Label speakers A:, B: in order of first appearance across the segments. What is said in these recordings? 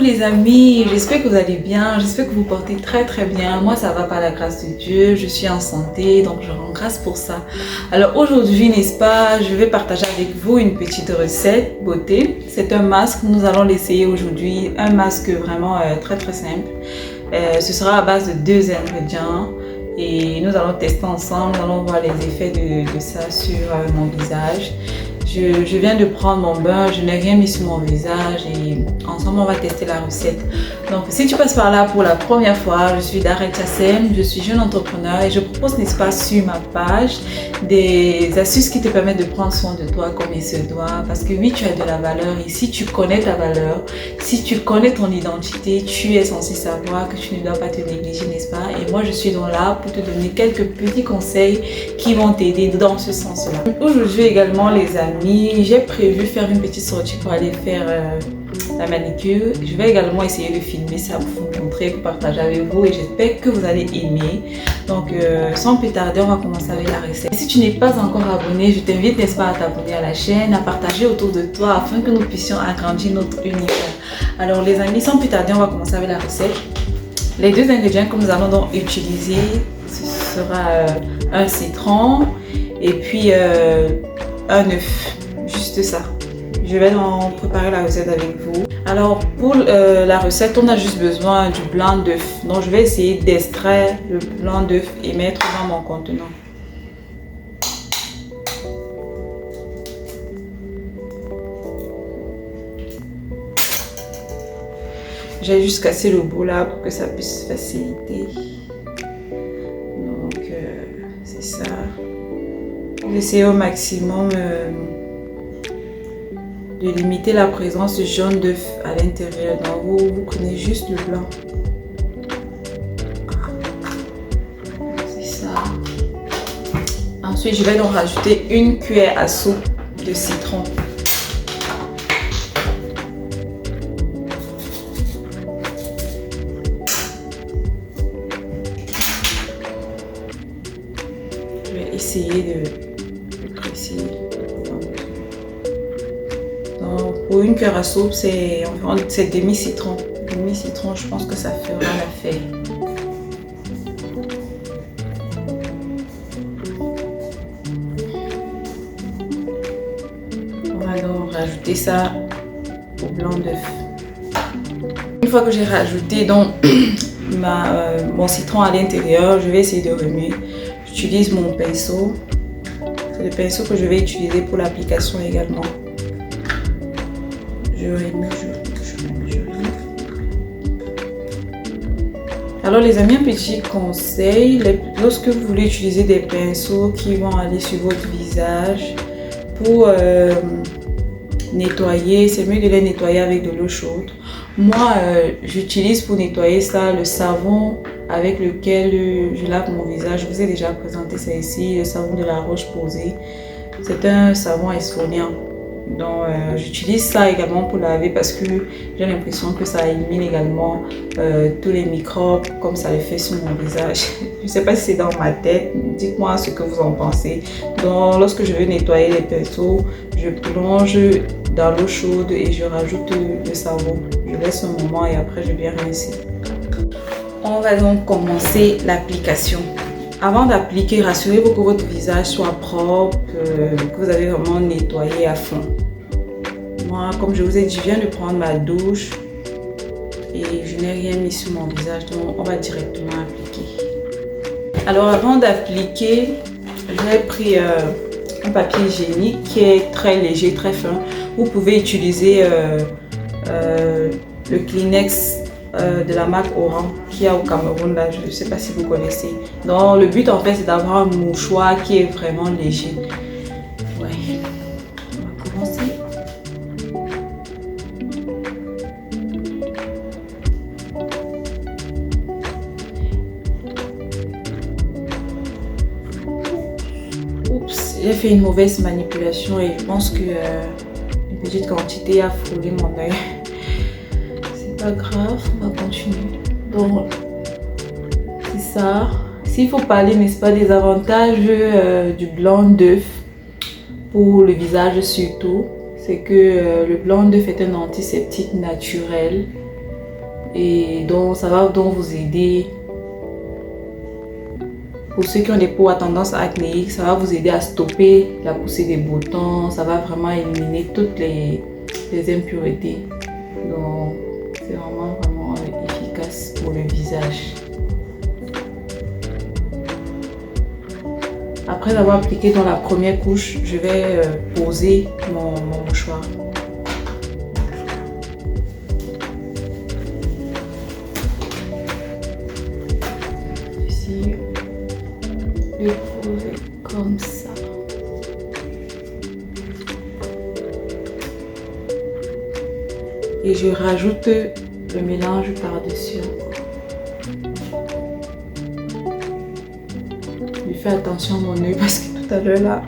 A: les amis, j'espère que vous allez bien, j'espère que vous portez très bien. Moi ça va par la grâce de Dieu, je suis en santé, donc je rends grâce pour ça. Alors aujourd'hui, n'est-ce pas, je vais partager avec vous une petite recette beauté. C'est un masque, nous allons l'essayer aujourd'hui, un masque vraiment très simple. Ce sera à base de 2 ingrédients et nous allons tester ensemble, nous allons voir les effets de ça sur mon visage. Je viens de prendre mon bain, je n'ai rien mis sur mon visage et ensemble on va tester la recette. Donc si tu passes par là pour la première fois, je suis Darel Chassem, je suis jeune entrepreneur et je propose, n'est-ce pas, sur ma page des astuces qui te permettent de prendre soin de toi comme il se doit. Parce que oui, tu as de la valeur et si tu connais ta valeur, si tu connais ton identité, tu es censé savoir que tu ne dois pas te négliger, n'est-ce pas? Et moi je suis donc là pour te donner quelques petits conseils qui vont t'aider dans ce sens-là. Aujourd'hui également les amis, j'ai prévu faire une petite sortie pour aller faire la manicure. Je vais également essayer de filmer ça pour vous montrer, pour partager avec vous et j'espère que vous allez aimer. Donc sans plus tarder, on va commencer avec la recette. Et si tu n'es pas encore abonné, je t'invite, n'est-ce pas, à t'abonner à la chaîne, à partager autour de toi afin que nous puissions agrandir notre univers. Alors les amis, sans plus tarder, on va commencer avec la recette. Les 2 ingrédients que nous allons donc utiliser, ce sera un citron et puis un œuf, juste ça. Je vais donc préparer la recette avec vous. Alors pour la recette, on a juste besoin du blanc d'œuf. Donc je vais essayer d'extraire le blanc d'œuf et mettre dans mon contenant. J'ai juste cassé le bout là pour que ça puisse faciliter. Donc c'est ça. J'essaie au maximum de limiter la présence de jaune d'œuf à l'intérieur. Donc vous prenez juste le blanc. C'est ça. Ensuite, je vais donc rajouter 1 cuillère à soupe de citron. Je vais essayer de presser. Donc, pour 1 cuillère à soupe, c'est environ demi-citron. Demi-citron, je pense que ça fera l'affaire. On va donc rajouter ça au blanc d'œuf. Une fois que j'ai rajouté donc mon citron à l'intérieur, je vais essayer de remuer. J'utilise mon pinceau. C'est le pinceau que je vais utiliser pour l'application également. Je remue. Alors les amis, un petit conseil, lorsque vous voulez utiliser des pinceaux qui vont aller sur votre visage pour nettoyer, c'est mieux de les nettoyer avec de l'eau chaude. Moi, j'utilise pour nettoyer ça le savon avec lequel je lave mon visage. Je vous ai déjà présenté ça ici, le savon de la Roche-Posay. C'est un savon exfoliant. Donc j'utilise ça également pour laver parce que j'ai l'impression que ça élimine également tous les microbes comme ça le fait sur mon visage. Je ne sais pas si c'est dans ma tête, dites-moi ce que vous en pensez. Donc lorsque je veux nettoyer les pinceaux, je plonge dans l'eau chaude et je rajoute le savon. Je laisse un moment et après je viens rincer. On va donc commencer l'application. Avant d'appliquer, rassurez-vous que votre visage soit propre, que vous avez vraiment nettoyé à fond. Moi, comme je vous ai dit, je viens de prendre ma douche et je n'ai rien mis sur mon visage, donc on va directement appliquer. Alors avant d'appliquer, j'ai pris un papier hygiénique qui est très léger, très fin. Vous pouvez utiliser le Kleenex de la marque Oran qui a au Cameroun là, je ne sais pas si vous connaissez. Donc le but en fait c'est d'avoir un mouchoir qui est vraiment léger. Ouais. On va commencer. Oups, j'ai fait une mauvaise manipulation et je pense que une petite quantité a frôlé mon œil. Pas grave, on va continuer. Donc c'est ça. S'il faut parler, n'est-ce pas, des avantages du blanc d'œuf pour le visage surtout, c'est que le blanc d'œuf est un antiseptique naturel et donc ça va donc vous aider. Pour ceux qui ont des peaux à tendance acnéique, ça va vous aider à stopper la poussée des boutons. Ça va vraiment éliminer toutes les impuretés. Donc, c'est vraiment efficace pour le visage. Après avoir appliqué dans la première couche, je vais poser mon mouchoir. Ici. Le poser comme ça. Et je rajoute le mélange par-dessus. Je fais attention à mon œil parce que tout à l'heure là,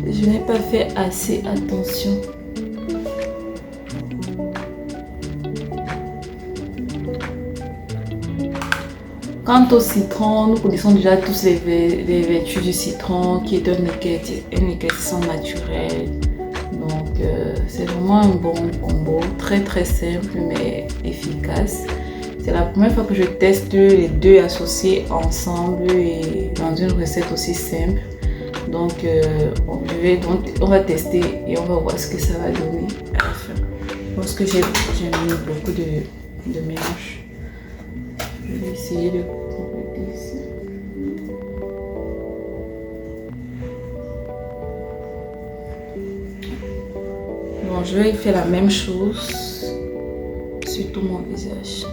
A: je n'ai pas fait assez attention. Quant au citron, nous connaissons déjà tous les vertus du citron qui est un éclaircissant naturel. Donc c'est vraiment un bon combo, très simple mais efficace. C'est la première fois que je teste les deux associés ensemble et dans une recette aussi simple. Donc on va tester et on va voir ce que ça va donner à la fin. Parce que j'ai mis beaucoup de mélange. Je vais essayer de compléter ici. Bon, je vais faire la même chose sur tout mon visage.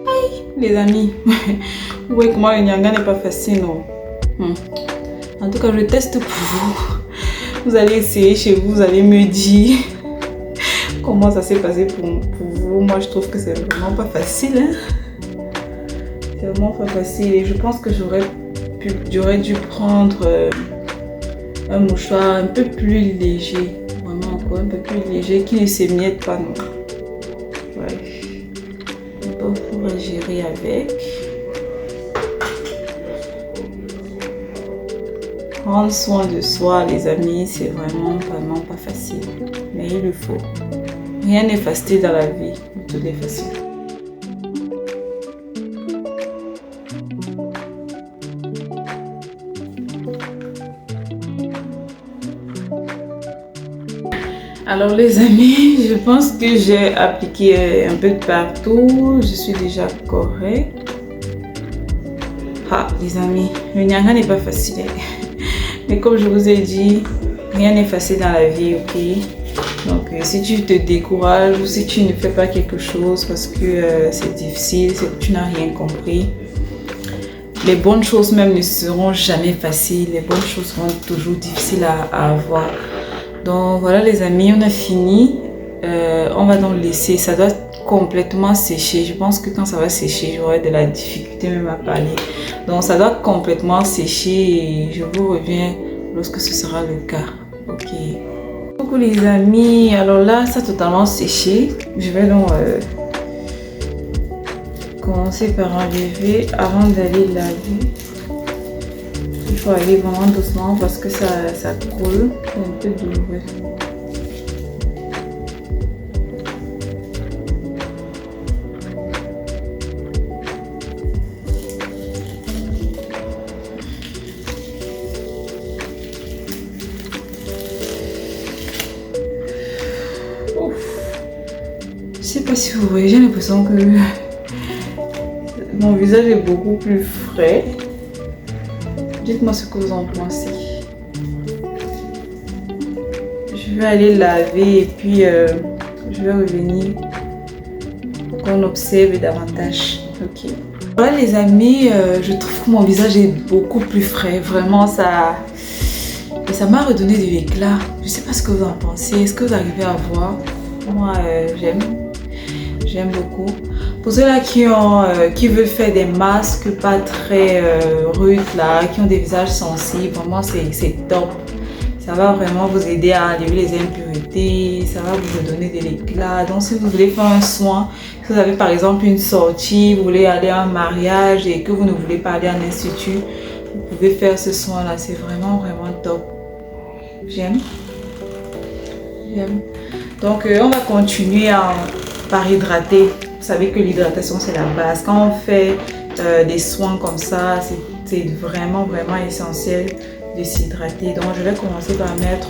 A: Aïe, les amis, vous voyez comment le nyanga n'est pas facile, non? En tout cas, je teste pour vous. Vous allez essayer chez vous, vous allez me dire comment ça s'est passé pour vous. Moi, je trouve que c'est vraiment pas facile. Hein? C'est vraiment pas facile. Et je pense que j'aurais dû prendre un mouchoir un peu plus léger. Vraiment encore un peu plus léger qui ne s'émiette pas non. Ouais. Donc, on va gérer avec. Prendre soin de soi, les amis, c'est vraiment pas facile. Mais il le faut. Rien n'est facile dans la vie, de toutes les façons. Alors les amis, je pense que j'ai appliqué un peu de partout. Je suis déjà correcte. Ah les amis, le nyanga n'est pas facile. Mais comme je vous ai dit, rien n'est facile dans la vie, ok? Donc si tu te décourages ou si tu ne fais pas quelque chose parce que c'est difficile, c'est que tu n'as rien compris, les bonnes choses même ne seront jamais faciles. Les bonnes choses seront toujours difficiles à avoir. Donc voilà les amis, on a fini. On va donc laisser, ça doit complètement sécher. Je pense que quand ça va sécher, j'aurai de la difficulté même à parler. Donc ça doit complètement sécher et je vous reviens lorsque ce sera le cas. Ok. Coucou les amis, alors là ça a totalement séché. Je vais donc commencer par enlever avant d'aller laver. Il faut aller vraiment doucement parce que ça coule, c'est un peu douloureux. Je sais pas si vous voyez, j'ai l'impression que mon visage est beaucoup plus frais. Dites-moi ce que vous en pensez. Je vais aller laver et puis je vais revenir pour qu'on observe davantage. Ok. Voilà les amis, je trouve que mon visage est beaucoup plus frais. Vraiment ça m'a redonné de l'éclat. Je sais pas ce que vous en pensez. Est-ce que vous arrivez à voir? Moi j'aime beaucoup. Pour ceux-là qui veulent faire des masques pas très rudes là, qui ont des visages sensibles, vraiment c'est top. Ça va vraiment vous aider à enlever les impuretés, ça va vous donner de l'éclat. Donc si vous voulez faire un soin, si vous avez par exemple une sortie, vous voulez aller à un mariage et que vous ne voulez pas aller à un institut, vous pouvez faire ce soin là, c'est vraiment top. J'aime. Donc on va continuer par hydrater. Vous savez que l'hydratation c'est la base. Quand on fait des soins comme ça, c'est vraiment essentiel de s'hydrater. Donc je vais commencer par mettre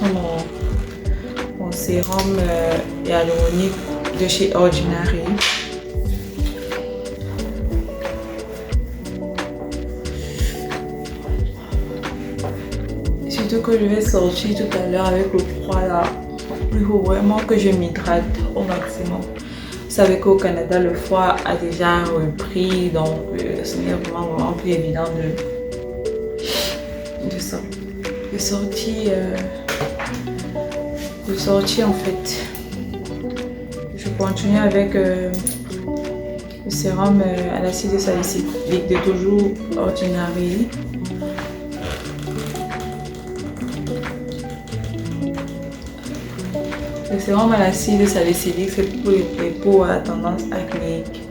A: mon sérum hyaluronique de chez Ordinary. Surtout que je vais sortir tout à l'heure avec le froid là. Il faut vraiment que je m'hydrate au maximum. Vous savez qu'au Canada, le froid a déjà repris, donc ce n'est vraiment plus évident de sortir en fait. Je continue avec le sérum à l'acide salicylique de toujours Ordinary. Le sérum à l'acide salicylique, c'est pour les peaux à tendance acnéique.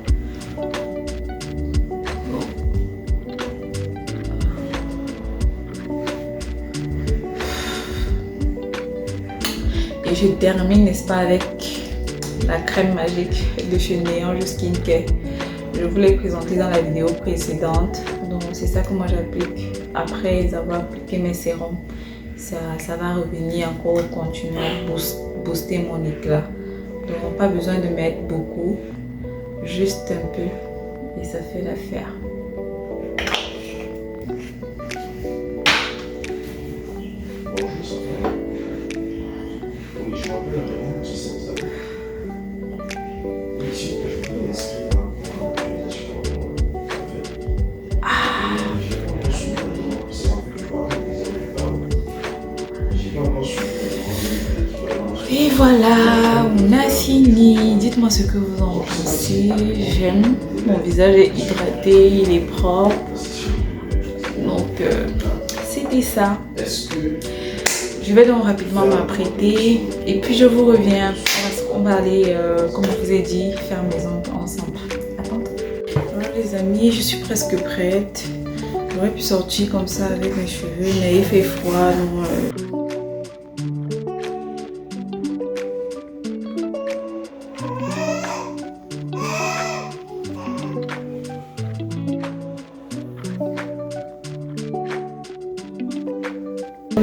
A: Et je termine, n'est-ce pas, avec la crème magique de chez Neon Skincare. Je vous l'ai présentée dans la vidéo précédente. Donc c'est ça que moi j'applique après avoir appliqué mes sérums. Ça va revenir encore, continuer à booster mon éclat. Donc pas besoin de mettre beaucoup, juste un peu et ça fait l'affaire. Et voilà, on a fini. Dites-moi ce que vous en pensez. J'aime. Mon visage est hydraté, il est propre. Donc, c'était ça. Je vais donc rapidement m'apprêter. Et puis, je vous reviens. Parce qu'on va aller, comme je vous ai dit, faire mes ongles ensemble. Attendez. Voilà les amis, je suis presque prête. J'aurais pu sortir comme ça avec mes cheveux, mais il fait froid. Donc,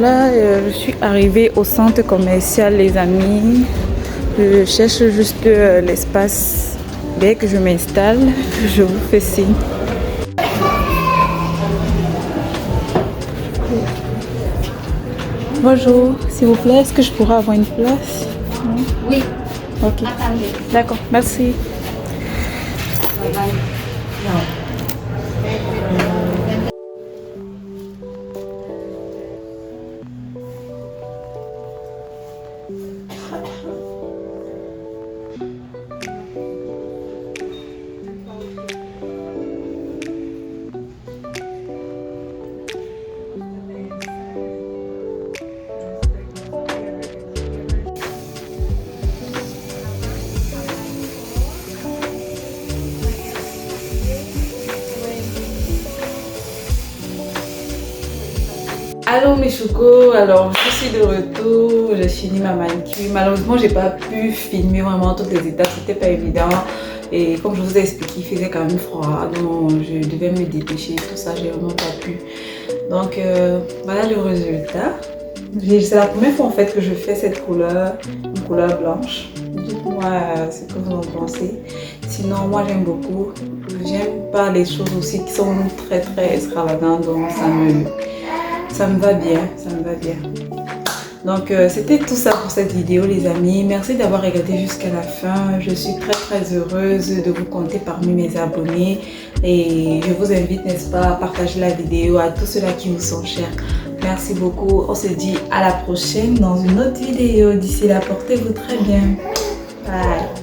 A: là, je suis arrivée au centre commercial, les amis. Je cherche juste l'espace. Dès que je m'installe, je vous fais signe. Bonjour, s'il vous plaît, est-ce que je pourrais avoir une place?
B: Oui.
A: Ok.
B: Attendez.
A: D'accord, merci. Allô mes choucos, alors je suis de retour, j'ai fini ma manicure. Malheureusement j'ai pas pu filmer vraiment toutes les étapes, c'était pas évident. Et comme je vous ai expliqué, il faisait quand même froid, donc je devais me dépêcher, tout ça j'ai vraiment pas pu. Donc voilà le résultat. C'est la première fois en fait que je fais cette couleur, une couleur blanche. Dites-moi ce que vous en pensez. Sinon moi j'aime beaucoup, j'aime pas les choses aussi qui sont très extravagantes, donc ça me va bien, ça me va bien. Donc c'était tout ça pour cette vidéo les amis. Merci d'avoir regardé jusqu'à la fin. Je suis très heureuse de vous compter parmi mes abonnés. Et je vous invite, n'est-ce pas, à partager la vidéo à tous ceux-là qui vous sont chers. Merci beaucoup. On se dit à la prochaine dans une autre vidéo. D'ici là, portez-vous très bien. Bye.